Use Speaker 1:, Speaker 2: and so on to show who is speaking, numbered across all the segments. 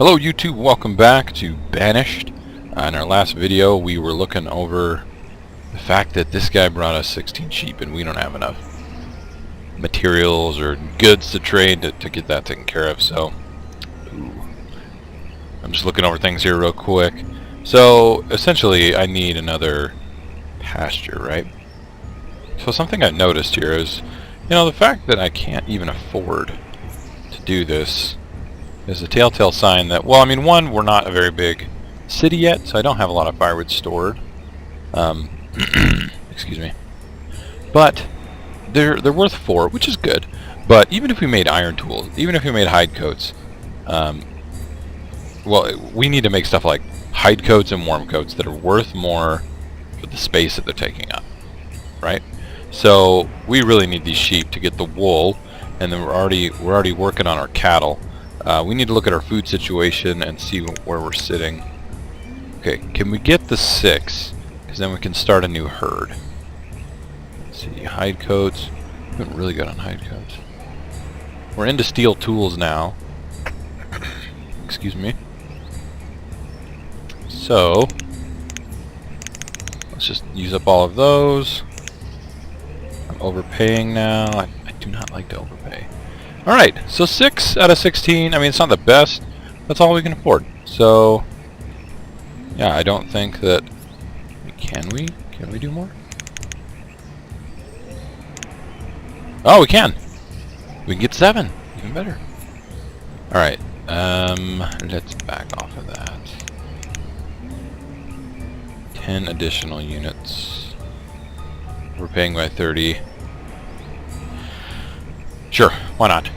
Speaker 1: Hello YouTube, welcome back to Banished. In our last video we were looking over the fact that this guy brought us 16 sheep and we don't have enough materials or goods to trade to get that taken care of, so I'm just looking over things here real quick. So essentially I need another pasture, right? So something I noticed here is, the fact that I can't even afford to do this is a telltale sign that, well, one, we're not a very big city yet, so I don't have a lot of firewood stored. Excuse me. But they're worth 4, which is good. But even if we made iron tools, even if we made hide coats, well, we need to make stuff like hide coats and warm coats that are worth more for the space that they're taking up, right? So we really need these sheep to get the wool, and then we're already working on our cattle. We need to look at our food situation and see where we're sitting. Okay, can we get the 6? Because then we can start a new herd. Let's see, hide coats. We haven't really got on hide coats. We're into steel tools now. Excuse me. So let's just use up all of those. I'm overpaying now. I do not like to overpay. Alright, so 6 out of 16, it's not the best, that's all we can afford. So, yeah, I don't think that... Can we do more? Oh, we can! We can get 7, even better. Alright, let's back off of that. 10 additional units. We're paying by 30. Sure, why not?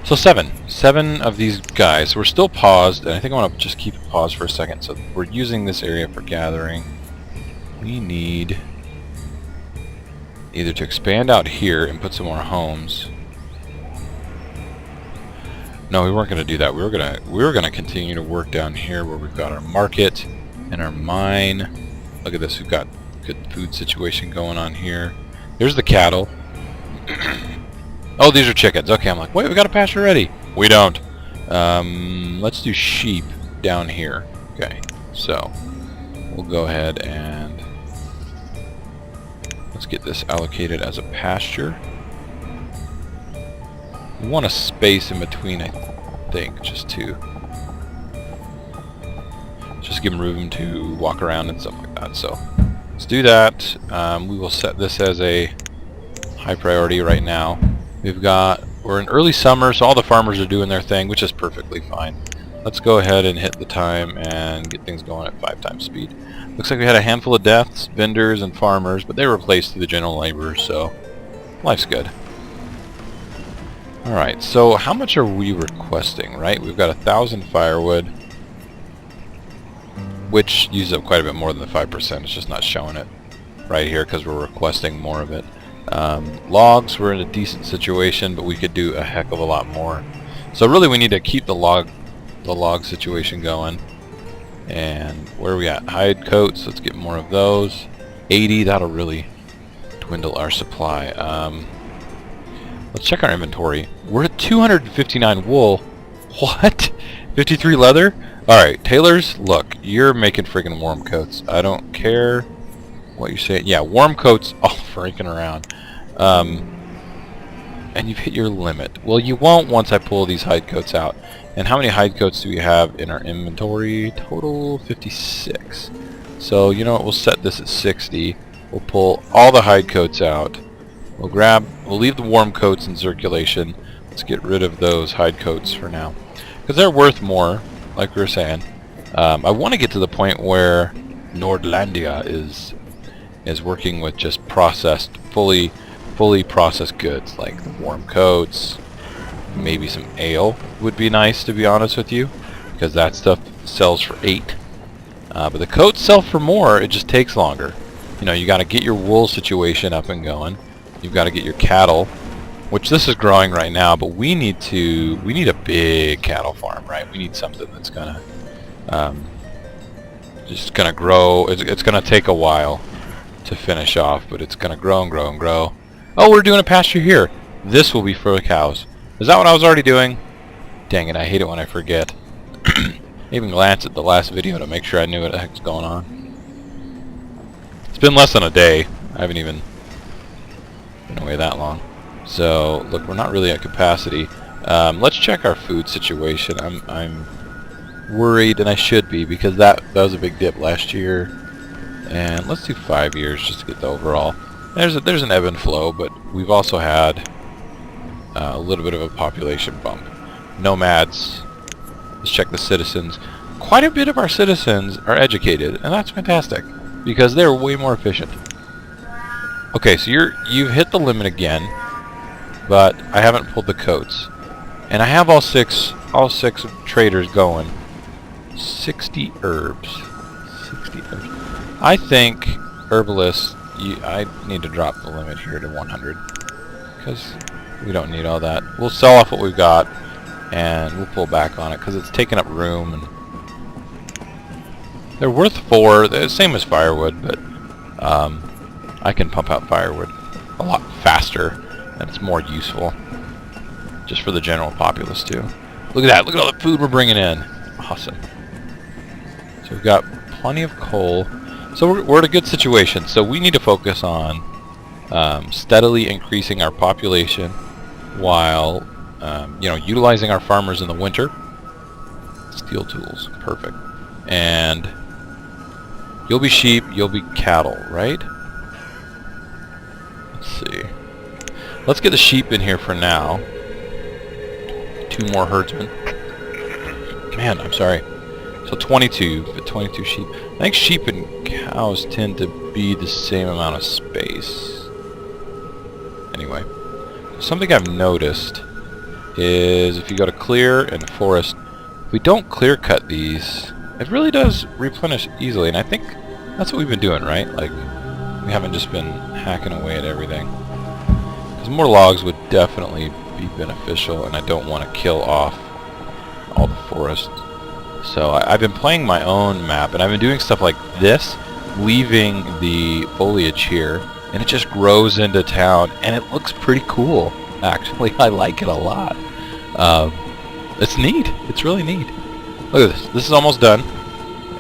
Speaker 1: So 7 of these guys. We're still paused, and I think I want to just keep it paused for a second. So we're using this area for gathering. We need either to expand out here and put some more homes. No, we weren't going to do that. We were gonna continue to work down here where we've got our market and our mine. Look at this, we've got good food situation going on here. There's the cattle. Oh, these are chickens. Okay, I'm like, wait, we got a pasture ready. We don't. Let's do sheep down here. Okay, so we'll go ahead and let's get this allocated as a pasture. We want a space in between, I think, just give them room to walk around and stuff like that. So let's do that. We will set this as a high priority right now. We're in early summer, so all the farmers are doing their thing, which is perfectly fine. Let's go ahead and hit the time and get things going at 5 times speed. Looks like we had a handful of deaths, vendors and farmers, but they were replaced through the general laborers, so life's good. Alright, so how much are we requesting, right? We've got 1,000 firewood, which uses up quite a bit more than the 5%. It's just not showing it right here because we're requesting more of it. Logs, we're in a decent situation, but we could do a heck of a lot more. So really we need to keep the log situation going. And where are we at? Hide coats, let's get more of those. 80, that'll really dwindle our supply. Let's check our inventory. We're at 259 wool. What? 53 leather? Alright, tailors, look, you're making friggin' warm coats. I don't care what you're saying. Yeah, warm coats all freaking around. And you've hit your limit. Well, you won't once I pull these hide coats out. And how many hide coats do we have in our inventory? Total 56. So, you know what, we'll set this at 60. We'll pull all the hide coats out. We'll leave the warm coats in circulation. Let's get rid of those hide coats for now, because they're worth more, like we were saying. I want to get to the point where Nordlandia is working with just processed, fully processed goods, like the warm coats. Maybe some ale would be nice, to be honest with you, because that stuff sells for 8. But the coats sell for more. It just takes longer. You got to get your wool situation up and going. You've got to get your cattle, which this is growing right now, but we need a big cattle farm, right? We need something that's gonna just gonna grow. It's gonna take a while to finish off, but it's gonna grow and grow and grow. Oh, we're doing a pasture here. This will be for the cows. Is that what I was already doing? Dang it, I hate it when I forget. Even glanced at the last video to make sure I knew what the heck's going on. It's been less than a day. I haven't even been away that long. So, look, we're not really at capacity. Let's check our food situation. I'm worried, and I should be, because that was a big dip last year. And let's do 5 years just to get the overall. There's an ebb and flow, but we've also had a little bit of a population bump. Nomads. Let's check the citizens. Quite a bit of our citizens are educated, and that's fantastic, because they're way more efficient. Okay, so you've hit the limit again, but I haven't pulled the coats, and I have all six traders going. 60 herbs. 60 herbs. I think herbalists. I need to drop the limit here to 100, because we don't need all that. We'll sell off what we've got, and we'll pull back on it because it's taking up room. And they're worth 4. They're the same as firewood, but I can pump out firewood a lot faster, and it's more useful just for the general populace too. Look at that! Look at all the food we're bringing in. Awesome. So we've got plenty of coal. So we're in a good situation. So we need to focus on steadily increasing our population while utilizing our farmers in the winter. Steel tools, perfect. And you'll be sheep, you'll be cattle, right? Let's see. Let's get the sheep in here for now. 2 more herdsmen. Man, I'm sorry. So 22 sheep. I think sheep and cows tend to be the same amount of space. Anyway, something I've noticed is if you go to clear and forest, if we don't clear cut these, it really does replenish easily, and I think that's what we've been doing, right? Like, we haven't just been hacking away at everything. Because more logs would definitely be beneficial, and I don't want to kill off all the forest. So I've been playing my own map, and I've been doing stuff like this, leaving the foliage here, and it just grows into town, and it looks pretty cool. Actually, I like it a lot. It's neat. It's really neat. Look at this. This is almost done,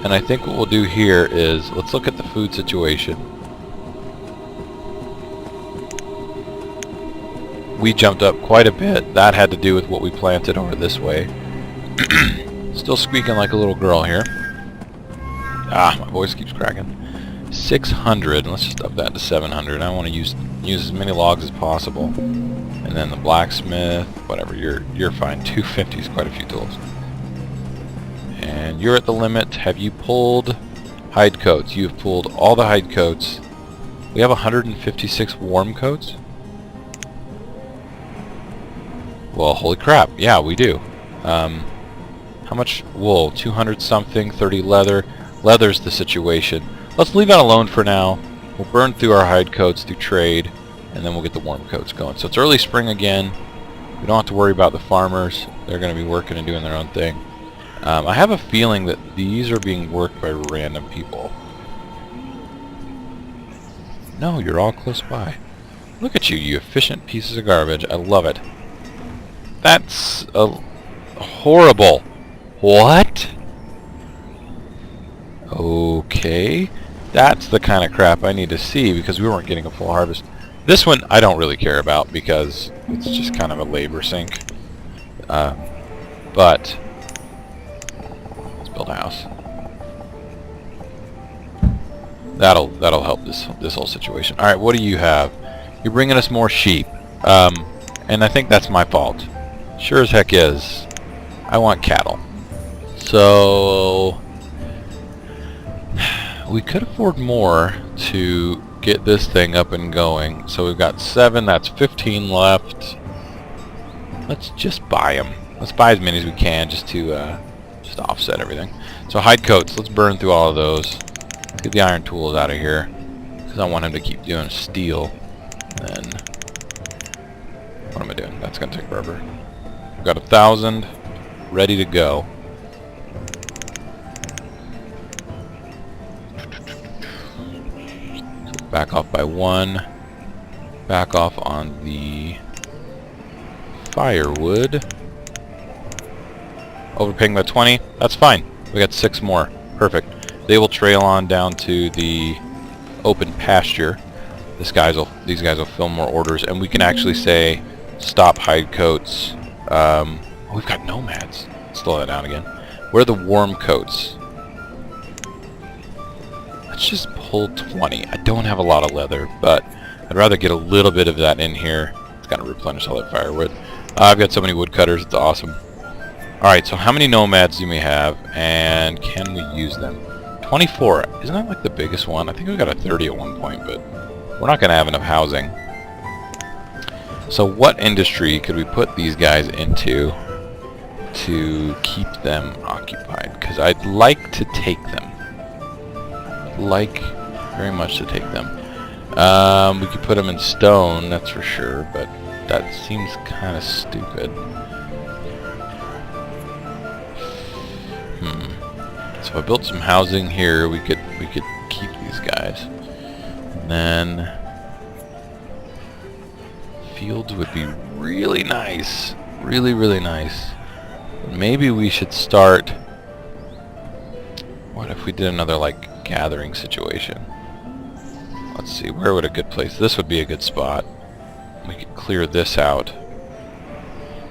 Speaker 1: and I think what we'll do here is let's look at the food situation. We jumped up quite a bit. That had to do with what we planted over this way. Still squeaking like a little girl here. Ah, my voice keeps cracking. 600. Let's just up that to 700. I want to use as many logs as possible. And then the blacksmith, whatever. You're fine. 250 is quite a few tools. And you're at the limit. Have you pulled hide coats? You've pulled all the hide coats. We have 156 warm coats. Well, holy crap. Yeah, we do. How much wool? 200 something, 30 leather. Leather's the situation. Let's leave that alone for now. We'll burn through our hide coats through trade, and then we'll get the warm coats going. So it's early spring again. We don't have to worry about the farmers. They're going to be working and doing their own thing. I have a feeling that these are being worked by random people. No, you're all close by. Look at you, you efficient pieces of garbage. I love it. That's horrible. What? Okay. That's the kind of crap I need to see, because we weren't getting a full harvest. This one I don't really care about because it's just kind of a labor sink. But let's build a house. That'll help this whole situation. All right, what do you have? You're bringing us more sheep, and I think that's my fault. Sure as heck is. I want cattle. So we could afford more to get this thing up and going. So we've got 7. That's 15 left. Let's just buy them. Let's buy as many as we can just to offset everything. So hide coats. Let's burn through all of those. Get the iron tools out of here because I want him to keep doing steel. Then what am I doing? That's gonna take forever. We've got 1,000 ready to go. So back off by 1. Back off on the firewood. Overpaying by 20. That's fine. We got 6 more. Perfect. They will trail on down to the open pasture. These guys will fill more orders, and we can actually say stop hide coats. We've got nomads. Slow that down again. Where are the warm coats? Let's just pull 20. I don't have a lot of leather, but I'd rather get a little bit of that in here. It's got to replenish all that firewood. I've got so many woodcutters. It's awesome. Alright, so how many nomads do we have, and can we use them? 24. Isn't that like the biggest one? I think we got a 30 at one point, but we're not going to have enough housing. So what industry could we put these guys into to keep them occupied? Because I'd like to take them. Like very much to take them. We could put them in stone, that's for sure, but that seems kind of stupid. So if I built some housing here, we could keep these guys. And then fields would be really nice. Really, really nice. Maybe we should start... What if we did another, like, gathering situation? Let's see, where would a good place... This would be a good spot. We could clear this out.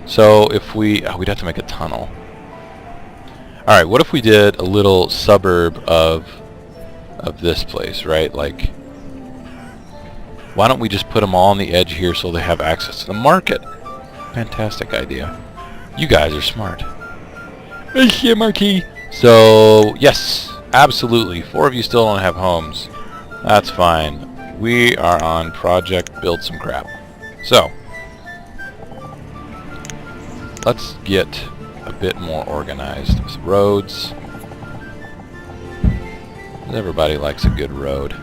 Speaker 1: So if we... we'd have to make a tunnel. Alright, what if we did a little suburb of this place, right? Like, why don't we just put them all on the edge here so they have access to the market? Fantastic idea. You guys are smart. Yeah, Marquis. So, yes, absolutely. 4 of you still don't have homes. That's fine. We are on Project Build Some Crap. So, let's get a bit more organized. With roads. Everybody likes a good road.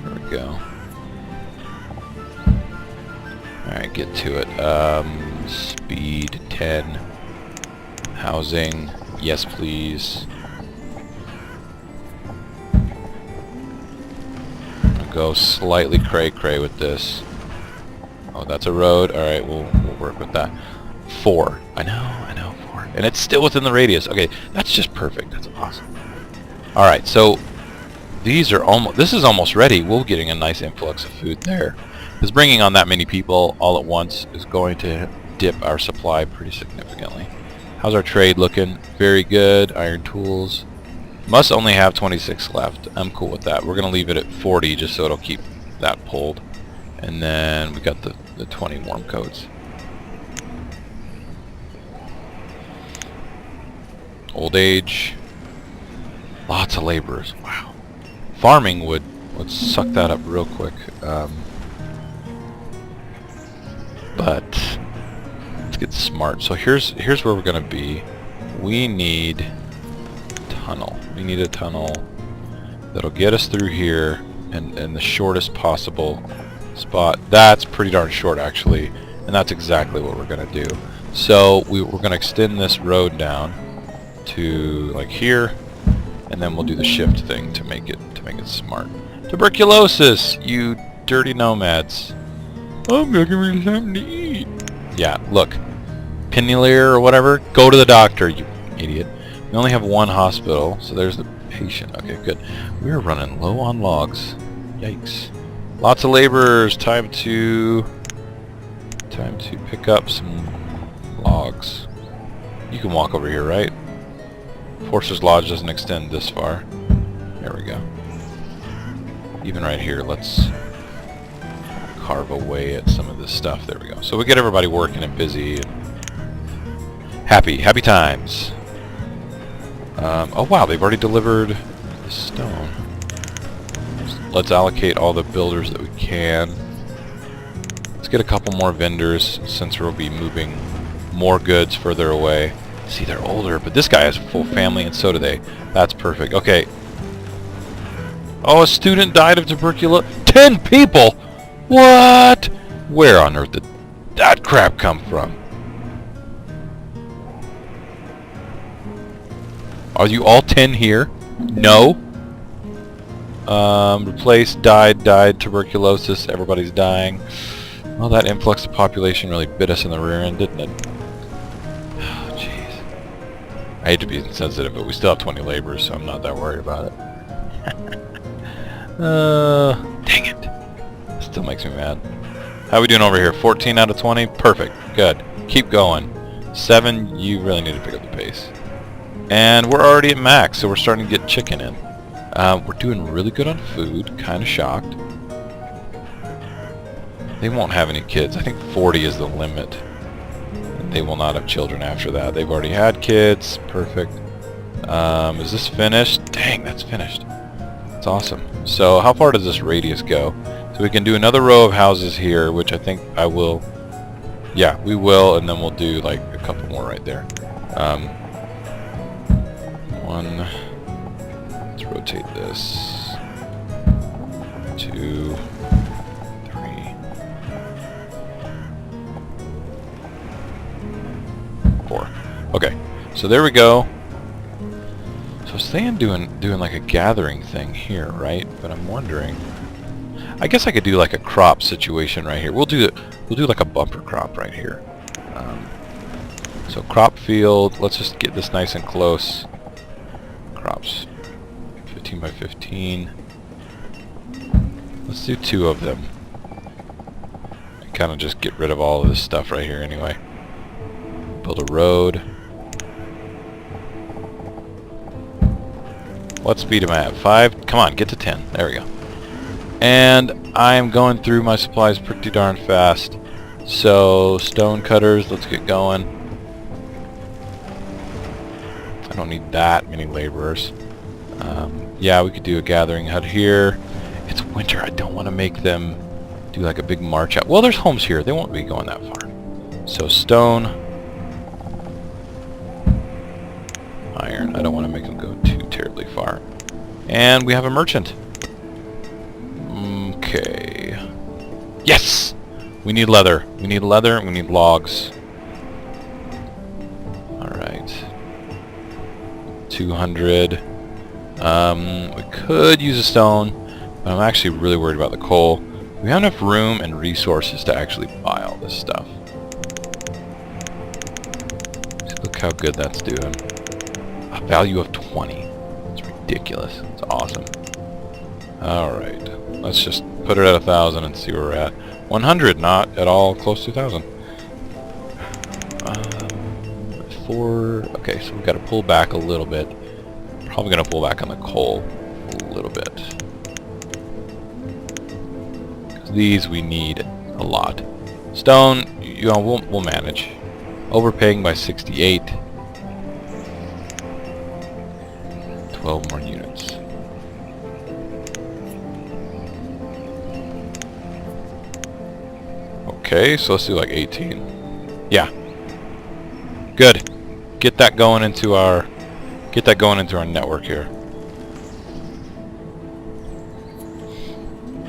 Speaker 1: There we go. Alright, get to it. Speed 10. Housing. Yes, please. I'll go slightly cray-cray with this. Oh, that's a road. Alright, we'll work with that. 4. I know, 4. And it's still within the radius. Okay, that's just perfect. That's awesome. Alright, so these are almost... This is almost ready. We're getting a nice influx of food there. Because bringing on that many people all at once is going to dip our supply pretty significantly. How's our trade looking? Very good. Iron tools. Must only have 26 left. I'm cool with that. We're going to leave it at 40 just so it'll keep that pulled. And then we got the 20 warm coats. Old age. Lots of laborers. Wow. Farming would suck that up real quick. But let's get smart. So here's where we're gonna be. We need a tunnel. We need a tunnel that'll get us through here in the shortest possible spot. That's pretty darn short actually, and that's exactly what we're gonna do. So we're gonna extend this road down to like here, and then we'll do the shift thing to make it smart. Tuberculosis, you dirty nomads. I'm looking for something to eat. Yeah, look. Pinilier or whatever, go to the doctor, you idiot. We only have 1 hospital, so there's the patient. Okay, good. We're running low on logs. Yikes. Lots of laborers. Time to pick up some logs. You can walk over here, right? Forcer's Lodge doesn't extend this far. There we go. Even right here, let's carve away at some of this stuff. There we go. So we get everybody working and busy and happy times. Oh wow, they've already delivered the stone. Let's allocate all the builders that we can. Let's get a couple more vendors since we'll be moving more goods further away. See, they're older, but this guy has a full family and so do they. That's perfect. Okay. Oh, a student died of tuberculosis. 10 people! What? Where on earth did that crap come from? Are you all 10 here? No. Replaced, died, tuberculosis, everybody's dying. Well, that influx of population really bit us in the rear end, didn't it? Oh, jeez. I hate to be insensitive, but we still have 20 laborers, so I'm not that worried about it. Dang it. Still makes me mad. How are we doing over here? 14 out of 20? Perfect. Good. Keep going. 7, you really need to pick up the pace. And we're already at max, so we're starting to get chicken in. We're doing really good on food. Kind of shocked. They won't have any kids. I think 40 is the limit. They will not have children after that. They've already had kids. Perfect. Is this finished? Dang, that's finished. That's awesome. So how far does this radius go? So we can do another row of houses here, which I think I will. Yeah, we will, and then we'll do like a couple more right there. One. Let's rotate this. 2, 3, 4. Okay, so there we go. So I was thinking doing like a gathering thing here, right? But I'm wondering. I guess I could do like a crop situation right here. We'll do like a bumper crop right here. So crop field. Let's just get this nice and close. Crops, 15 by 15. Let's do 2 of them. Kind of just get rid of all of this stuff right here anyway. Build a road. What speed am I at? 5? Come on, get to 10. There we go. And I'm going through my supplies pretty darn fast. So, stone cutters, let's get going. I don't need that many laborers. Yeah, we could do a gathering hut here. It's winter. I don't want to make them do like a big march out. Well, there's homes here. They won't be going that far. So, stone. Iron. I don't want to make them go too terribly far. And we have a merchant. Okay. Yes! We need leather. We need leather. We need logs. Alright. 200. We could use a stone, but I'm actually really worried about the coal. We have enough room and resources to actually buy all this stuff. Look how good that's doing. A value of 20. It's ridiculous. It's awesome. Alright. Let's just put it at 1,000 and see where we're at. 100, not at all close to 1,000. 4. Okay, so we've got to pull back a little bit. Probably going to pull back on the coal a little bit. Because these we need a lot. Stone, you know, we'll manage. Overpaying by 68. 12 more units. Okay, so let's do like 18. Yeah. Good. Get that going into our network here.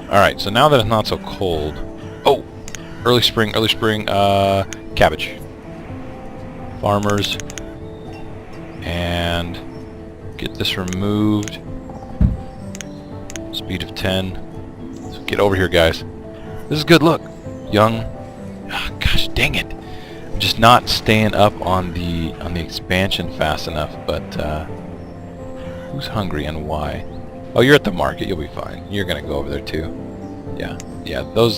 Speaker 1: Alright, so now that it's not so cold. Oh! Early spring, cabbage. Farmers. And get this removed. Speed of 10. So get over here, guys. This is good, look. Young. Oh, gosh dang it. I'm just not staying up on the expansion fast enough, but who's hungry and why? Oh, you're at the market, you'll be fine. You're gonna go over there too. Yeah,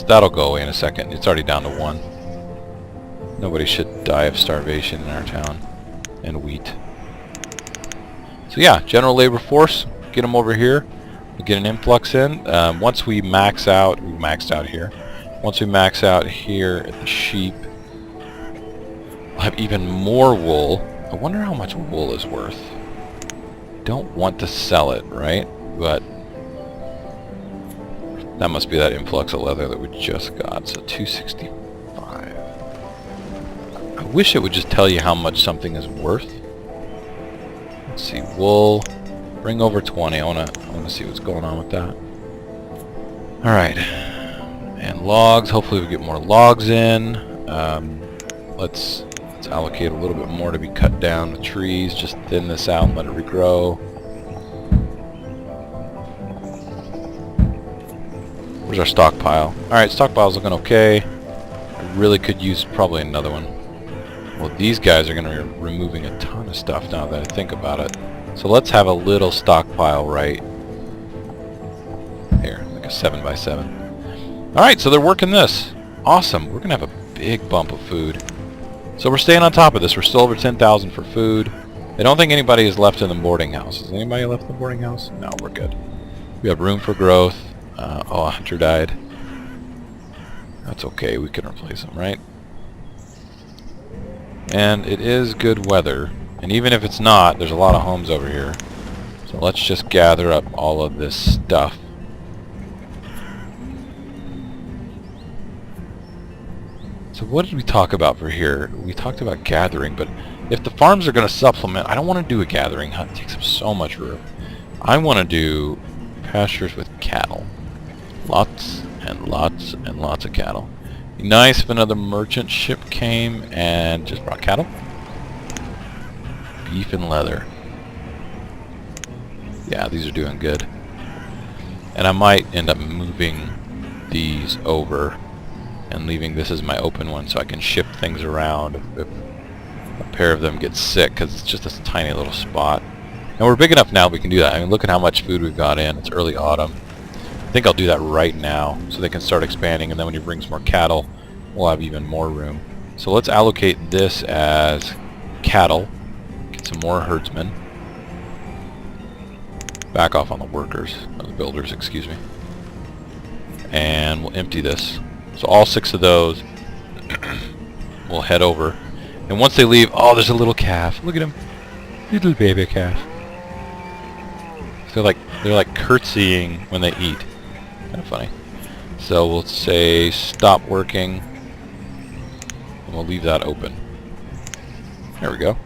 Speaker 1: that'll go away in a second. It's already down to 1. Nobody should die of starvation in our town. And wheat. So yeah, general labor force, get them over here. We'll get an influx in. Once we max out, we maxed out here. Once we max out here at the sheep, we'll have even more wool. I wonder how much wool is worth. Don't want to sell it, right? But that must be that influx of leather that we just got. So 265. I wish it would just tell you how much something is worth. Let's see, wool. Bring over 20. I wanna see what's going on with that. All right. And logs, hopefully we get more logs in. Let's allocate a little bit more to be cut down with trees. Just thin this out and let it regrow. Where's our stockpile? Alright, stockpile's looking okay. I really could use probably another one. Well, these guys are going to be removing a ton of stuff now that I think about it. So let's have a little stockpile right here, like a 7x7. Alright, so they're working this. Awesome. We're going to have a big bump of food. So we're staying on top of this. We're still over 10,000 for food. I don't think anybody is left in the boarding house. Is anybody left in the boarding house? No, we're good. We have room for growth. Oh, a hunter died. That's okay. We can replace him, right? And it is good weather. And even if it's not, there's a lot of homes over here. So let's just gather up all of this stuff. So what did we talk about for here? We talked about gathering, but if the farms are going to supplement, I don't want to do a gathering hunt. It takes up so much room. I want to do pastures with cattle. Lots and lots and lots of cattle. Be nice if another merchant ship came and just brought cattle. Beef and leather. Yeah, these are doing good. And I might end up moving these over and leaving this as my open one so I can ship things around if a pair of them gets sick, because it's just this tiny little spot. And we're big enough now we can do that. I mean, look at how much food we've got in. It's early autumn. I think I'll do that right now so they can start expanding, and then when he brings more cattle, we'll have even more room. So let's allocate this as cattle. Get some more herdsmen. Back off on the workers, or the builders, excuse me. And we'll empty this. So all 6 of those will head over. And once they leave, oh, there's a little calf. Look at him. Little baby calf. So they're like curtsying when they eat. Kind of funny. So we'll say stop working. And we'll leave that open. There we go.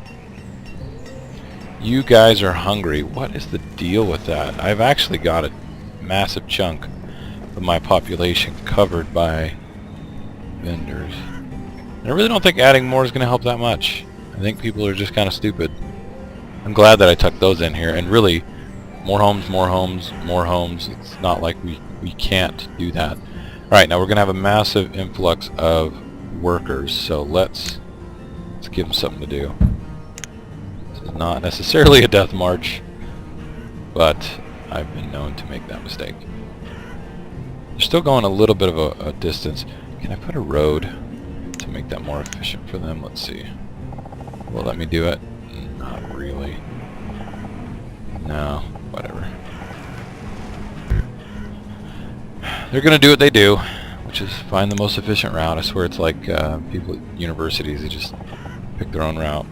Speaker 1: You guys are hungry. What is the deal with that? I've actually got a massive chunk of my population covered by vendors. I really don't think adding more is going to help that much. I think people are just kind of stupid. I'm glad that I tucked those in here, and really, more homes, more homes, more homes. It's not like we can't do that. Alright, now we're going to have a massive influx of workers, so let's give them something to do. This is not necessarily a death march, but I've been known to make that mistake. They're still going a little bit of a distance. Can I put a road to make that more efficient for them? Let's see. Will it let me do it? Not really. No, whatever. They're gonna do what they do, which is find the most efficient route. I swear it's like people at universities, they just pick their own route.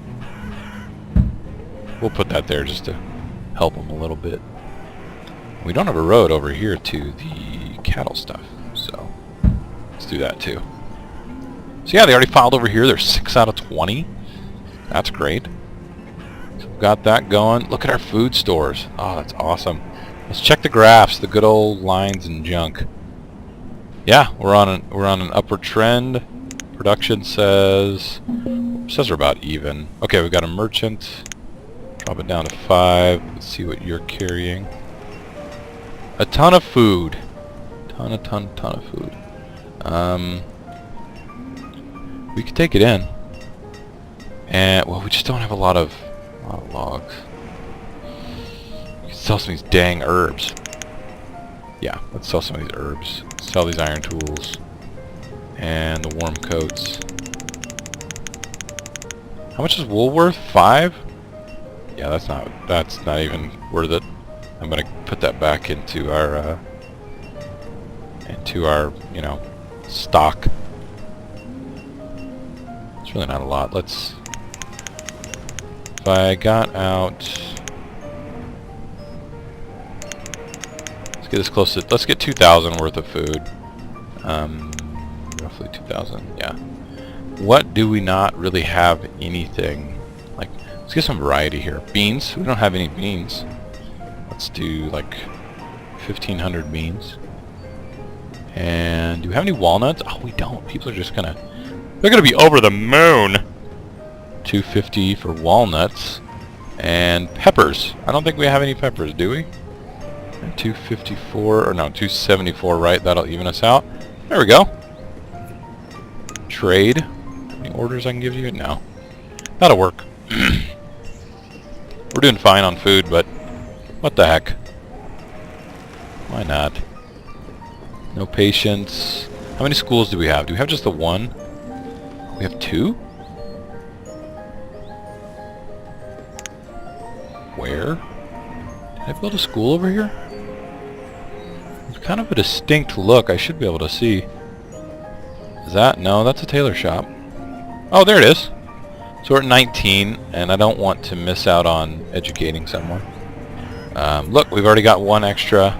Speaker 1: We'll put that there just to help them a little bit. We don't have a road over here to the cattle stuff, so let's do that too. So yeah, they already filed over here. They're 6 out of 20. That's great. So we've got that going. Look at our food stores. Oh, that's awesome. Let's check the graphs, the good old lines and junk. Yeah, we're on an upward trend. Production says we're about even. Okay, we've got a merchant. Drop it down to 5. Let's see what you're carrying. A ton of food. Ton of food. We could take it in. And well, we just don't have a lot of logs. We could sell some of these dang herbs. Yeah, let's sell some of these herbs. Sell these iron tools and the warm coats. How much is wool worth? 5? Yeah, that's not even worth it. I'm gonna put that back into our you know, stock. It's really not a lot. Let's. If I got out. Let's get as close to. Let's get 2,000 worth of food. Roughly 2,000. Yeah. What do we not really have anything? Like, let's get some variety here. Beans. We don't have any beans. Let's do like 1,500 beans. And do we have any walnuts? Oh, we don't. People are just gonna. They're gonna be over the moon. 250 for walnuts and peppers. I don't think we have any peppers, do we? And 254 or no, 274. Right, that'll even us out. There we go. Trade. Any orders I can give you? No. That'll work. We're doing fine on food, but what the heck? Why not? No patience. How many schools do we have? Do we have just the one? We have two? Where? Did I build a school over here? It's kind of a distinct look. I should be able to see. Is that? No, that's a tailor shop. Oh, there it is. So we're at 19, and I don't want to miss out on educating someone. Look, we've already got one extra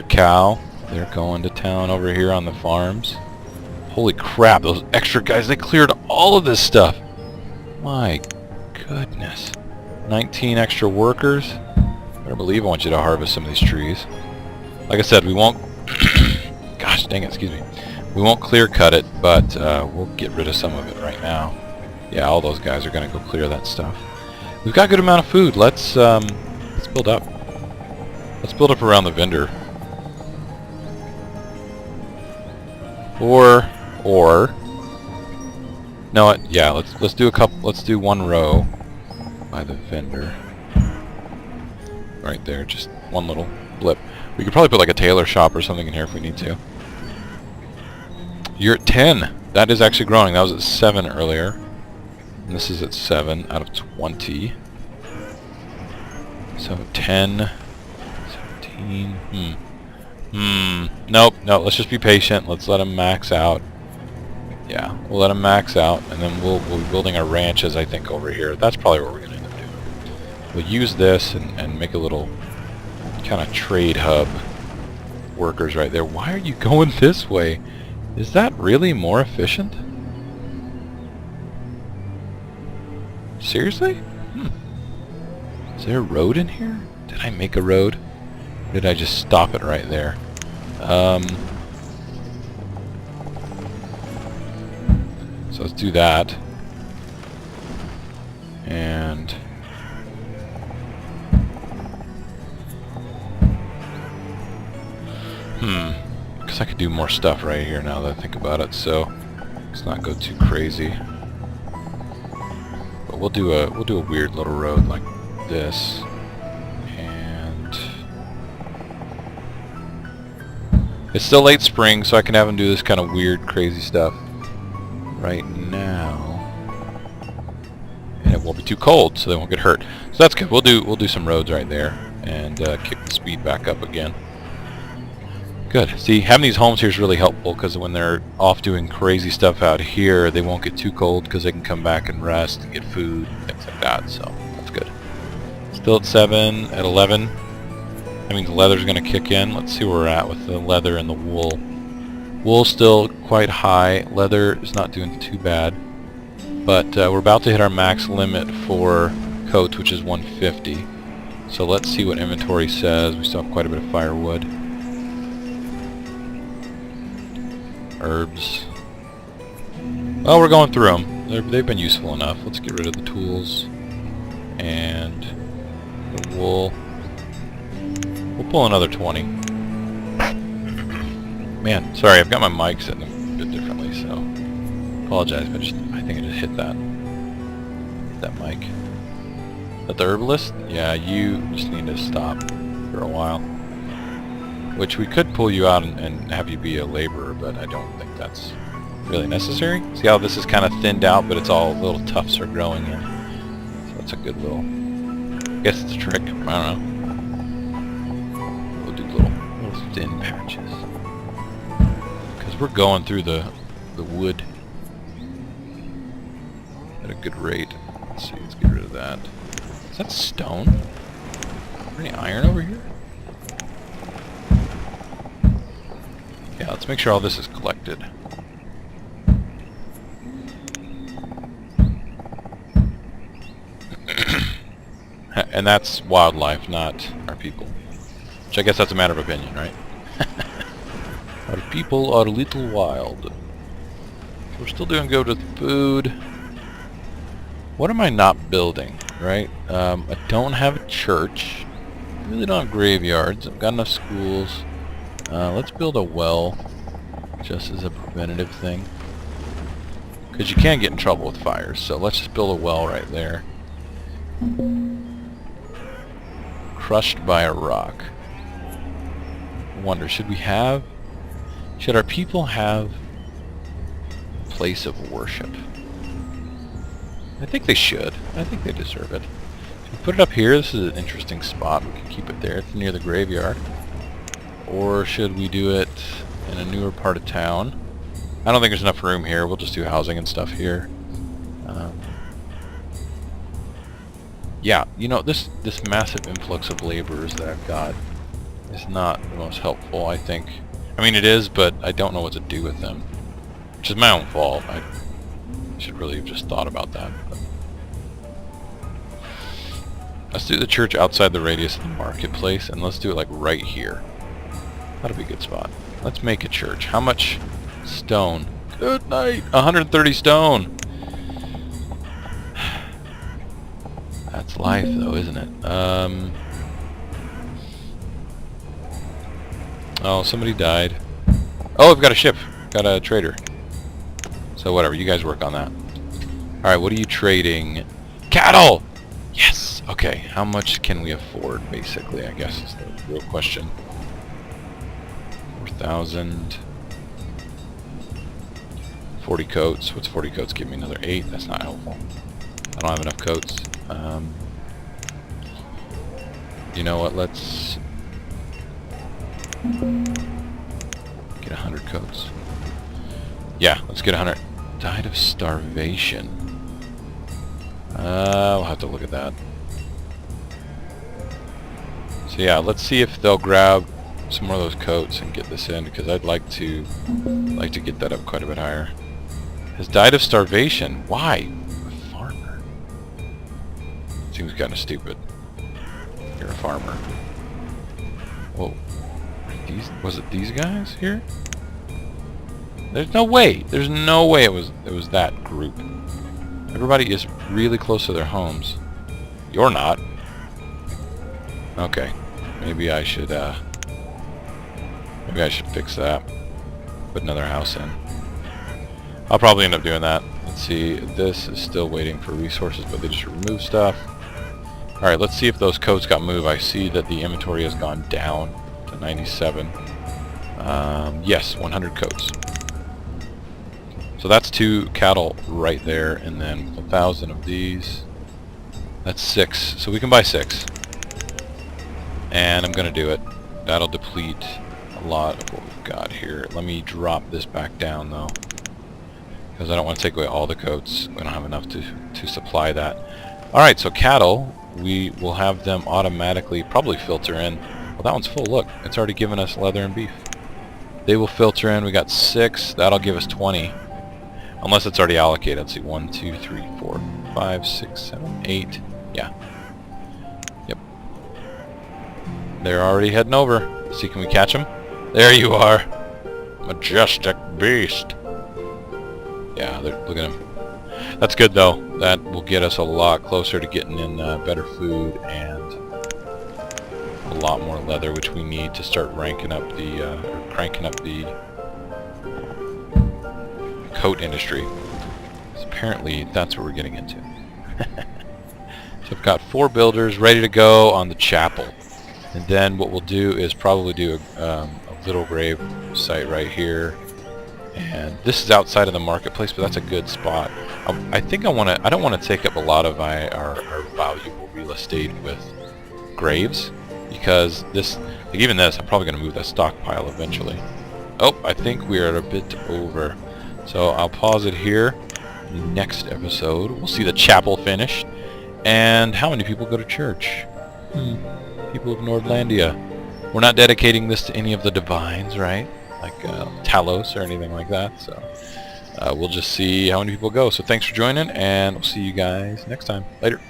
Speaker 1: cow. They're going to town over here on the farms. Holy crap, those extra guys, they cleared all of this stuff. My goodness. 19 extra workers. Better believe I want you to harvest some of these trees. Like I said, we won't... Gosh dang it, excuse me. We won't clear cut it, but we'll get rid of some of it right now. Yeah, all those guys are going to go clear that stuff. We've got a good amount of food. Let's build up. Let's build up around the vendor. Or no, yeah, let's do a couple. Let's do one row by the vendor. Right there, just one little blip. We could probably put like a tailor shop or something in here if we need to. You're at 10. That is actually growing. That was at 7 earlier. And this is at 7 out of 20. So 10, 17. Nope. No, let's just be patient. Let's let him max out. Yeah, we'll let him max out, and then we'll be building our ranches, I think, over here. That's probably what we're going to end up doing. We'll use this and make a little kind of trade hub. Workers right there. Why are you going this way? Is that really more efficient? Seriously? Is there a road in here? Did I make a road? Or did I just stop it right there? So let's do that. And... because I could do more stuff right here now that I think about it, so let's not go too crazy. But we'll do a weird little road like this. And it's still late spring, so I can have them do this kind of weird, crazy stuff right now. And it won't be too cold, so they won't get hurt. So that's good. We'll do some roads right there and kick the speed back up again. Good. See, having these homes here is really helpful because when they're off doing crazy stuff out here, they won't get too cold because they can come back and rest and get food, things like that. So that's good. Still at 7, at 11. That means the leather's going to kick in. Let's see where we're at with the leather and the wool. Wool's still quite high. Leather is not doing too bad. But we're about to hit our max limit for coats, which is 150. So let's see what inventory says. We still have quite a bit of firewood. Herbs. Well, we're going through them. They've been useful enough. Let's get rid of the tools and the wool. We'll pull another 20. Man, sorry, I've got my mic setting a bit differently, so apologize. But I think I just hit that mic. Is that the herbalist? Yeah, you just need to stop for a while. Which we could pull you out and have you be a laborer, but I don't think that's really necessary. See how this is kind of thinned out, but it's all little tufts are growing in. So that's a good little... I guess it's a trick. I don't know. We'll do little thin patches. Because we're going through the wood at a good rate. Let's see, let's get rid of that. Is that stone? Is there any iron over here? Yeah, let's make sure all this is collected. And that's wildlife, not our people. Which I guess that's a matter of opinion, right? Our people are a little wild. We're still doing good with food. What am I not building, right? I don't have a church. I really don't have graveyards. I've got enough schools. Let's build a well, just as a preventative thing. Because you can get in trouble with fires. So let's just build a well right there. Crushed by a rock. I wonder, should our people have a place of worship? I think they should. I think they deserve it. If we put it up here, this is an interesting spot. We can keep it there. It's near the graveyard. Or should we do it in a newer part of town? I don't think there's enough room here. We'll just do housing and stuff here. Yeah, you know, this massive influx of laborers that I've got is not the most helpful, I think. I mean, it is, but I don't know what to do with them. Which is my own fault. I should really have just thought about that. But let's do the church outside the radius of the marketplace, and let's do it like right here. That'll be a good spot. Let's make a church. How much stone? Good night! 130 stone! That's life, though, isn't it? Oh, somebody died. Oh, we've got a ship. Got a trader. So whatever, you guys work on that. Alright, what are you trading? Cattle! Yes! Okay, how much can we afford, basically, I guess is the real question. 4,000. 40 coats. What's 40 coats? Give me another 8. That's not helpful. I don't have enough coats. You know what, let's get 100 coats. Yeah, let's get 100. Died of starvation. We'll have to look at that. So yeah, let's see if they'll grab some more of those coats and get this in, because I'd like to get that up quite a bit higher. Has died of starvation. Why? A farmer. Seems kind of stupid. You're a farmer. Whoa. Was it these guys here? There's no way. There's no way it was that group. Everybody is really close to their homes. You're not. Okay. Maybe I should fix that. Put another house in. I'll probably end up doing that. Let's see. This is still waiting for resources, but they just removed stuff. Alright, let's see if those coats got moved. I see that the inventory has gone down to 97. Yes, 100 coats. So that's 2 cattle right there, and then 1,000 of these. That's 6. So we can buy 6. And I'm going to do it. That'll deplete a lot of what we've got here. Let me drop this back down, though, because I don't want to take away all the coats. We don't have enough to supply that. Alright, so cattle, we will have them automatically probably filter in. Well, that one's full. Look, it's already given us leather and beef. They will filter in. We got 6. That'll give us 20. Unless it's already allocated. Let's see. 1, 2, 3, 4, 5, 6, 7, 8. Yeah. Yep. They're already heading over. Let's see, can we catch them? There you are. Majestic beast. Yeah, look at him. That's good, though. That will get us a lot closer to getting in better food and a lot more leather, which we need to start ranking up cranking up the coat industry. So apparently, that's what we're getting into. So I've got 4 builders ready to go on the chapel, and then what we'll do is probably do a little grave site right here. And this is outside of the marketplace, but that's a good spot. I think I don't want to take up a lot of our valuable real estate with graves, because even this, I'm probably going to move that stockpile eventually. Oh, I think we are a bit over. So I'll pause it here. Next episode, we'll see the chapel finished. And how many people go to church? People of Nordlandia. We're not dedicating this to any of the divines, right? Like Talos or anything like that. So we'll just see how many people go. So thanks for joining, and we'll see you guys next time. Later.